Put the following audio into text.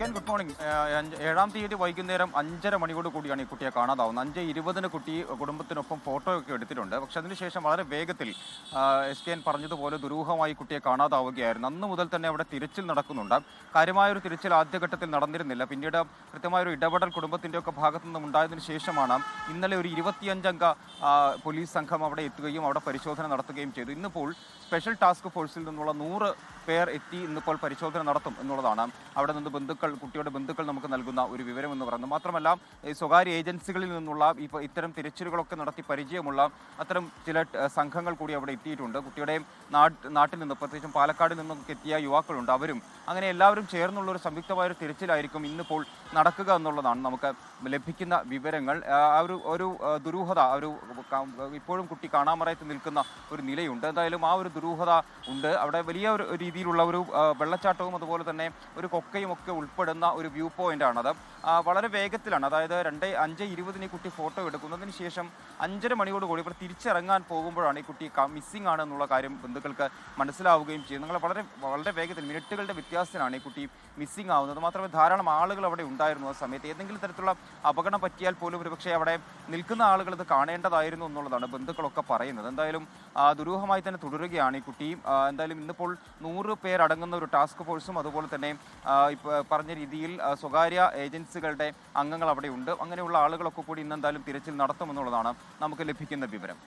Good morning. 7-ാം തീയതി വൈകുന്നേരം 5:30 മണിയോട് കൂടിയാണ് ഈ കുട്ടിയെ കാണാതാവുന്നത്. 5:20 കുട്ടി കുടുംബത്തിനൊപ്പം ഫോട്ടോ ഒക്കെ എടുത്തിട്ടുണ്ട്. പക്ഷെ അതിനുശേഷം വളരെ വേഗത്തിൽ SKN പറഞ്ഞതുപോലെ ദുരൂഹമായി കുട്ടിയെ കാണാതാവുകയായിരുന്നു. അന്ന് മുതൽ തന്നെ അവിടെ തിരച്ചിൽ നടക്കുന്നുണ്ട്. കാര്യമായൊരു തിരച്ചിൽ ആദ്യഘട്ടത്തിൽ നടന്നിരുന്നില്ല. പിന്നീട് കൃത്യമായൊരു ഇടപെടൽ കുടുംബത്തിൻ്റെയൊക്കെ ഭാഗത്തു നിന്നും ഉണ്ടായതിനു ശേഷമാണ് ഇന്നലെ ഒരു 25-അംഗ പോലീസ് സംഘം അവിടെ എത്തുകയും അവിടെ പരിശോധന നടത്തുകയും ചെയ്തു. ഇന്നിപ്പോൾ സ്പെഷ്യൽ ടാസ്ക് ഫോഴ്സിൽ നിന്നുള്ള 100 പേർ എത്തി ഇന്നിപ്പോൾ പരിശോധന നടത്തും എന്നുള്ളതാണ് അവിടെ നിന്ന് കുട്ടിയുടെ ബന്ധുക്കൾ നമുക്ക് നൽകുന്ന ഒരു വിവരം എന്ന് പറയുന്നത്. മാത്രമല്ല സ്വകാര്യ ഏജൻസികളിൽ നിന്നുള്ള ഇത്തരം തിരച്ചിലുകളൊക്കെ നടത്തി പരിചയമുള്ള അത്തരം ചില സംഘങ്ങൾ കൂടി അവിടെ എത്തിയിട്ടുണ്ട്. കുട്ടിയുടെ നാട്ടിൽ നിന്ന് പ്രത്യേകിച്ചും പാലക്കാട് നിന്നൊക്കെ എത്തിയ യുവാക്കളുണ്ട്. അവരും അങ്ങനെ എല്ലാവരും ചേർന്നുള്ള ഒരു സംയുക്തമായൊരു തിരച്ചിലായിരിക്കും ഇന്നിപ്പോൾ നടക്കുക എന്നുള്ളതാണ് നമുക്ക് ലഭിക്കുന്ന വിവരങ്ങൾ. ഒരു ദുരൂഹത ഇപ്പോഴും കുട്ടി കാണാമറയത്ത് നിൽക്കുന്ന ഒരു നിലയുണ്ട്. എന്തായാലും ആ ഒരു ദുരൂഹത ഉണ്ട്. അവിടെ വലിയ ഒരു രീതിയിലുള്ള ഒരു വെള്ളച്ചാട്ടവും അതുപോലെ തന്നെ ഒരു കൊക്കയും ഒക്കെ ഉൾപ്പെടുന്ന ഒരു വ്യൂ പോയിന്റ് ആണത്. വളരെ വേഗത്തിലാണ്. അതായത് 5:20 കുട്ടി ഫോട്ടോ എടുക്കുന്നതിന് ശേഷം 5:30 മണിയോട് കൂടി ഇവിടെ തിരിച്ചിറങ്ങാൻ പോകുമ്പോഴാണ് ഈ കുട്ടി മിസ്സിംഗ് ആണ് എന്നുള്ള കാര്യം ബന്ധുക്കൾക്ക് മനസ്സിലാവുകയും ചെയ്യും. നിങ്ങൾ വളരെ വേഗത്തിൽ മിനിറ്റുകളുടെ വ്യത്യാസത്തിലാണ് ഈ കുട്ടി മിസ്സിംഗ് ആവുന്നത്. മാത്രമേ ധാരാളം ആളുകൾ അവിടെ ഉണ്ടായിരുന്നു ആ സമയത്ത്. ഏതെങ്കിലും തരത്തിലുള്ള അപകടം പറ്റിയാൽ പോലും ഒരുപക്ഷെ അവിടെ നിൽക്കുന്ന ആളുകൾ ഇത് കാണേണ്ടതായിരുന്നു എന്നുള്ളതാണ് ബന്ധുക്കളൊക്കെ പറയുന്നത്. എന്തായാലും ദുരൂഹമായി തന്നെ തുടരുകയാണ് ഈ കുട്ടി. എന്തായാലും ഇന്നിപ്പോൾ 100 പേരടങ്ങുന്ന ഒരു ടാസ്ക് ഫോഴ്സും അതുപോലെ തന്നെ പറഞ്ഞ രീതിയിൽ സ്വകാര്യ ഏജൻസികളുടെ അംഗങ്ങൾ അവിടെ ഉണ്ട്. അങ്ങനെയുള്ള ആളുകളൊക്കെ കൂടി ഇന്നെന്തായാലും തിരച്ചിൽ നടത്തുമെന്നുള്ളതാണ് നമുക്ക് ലഭിക്കുന്ന വിവരം.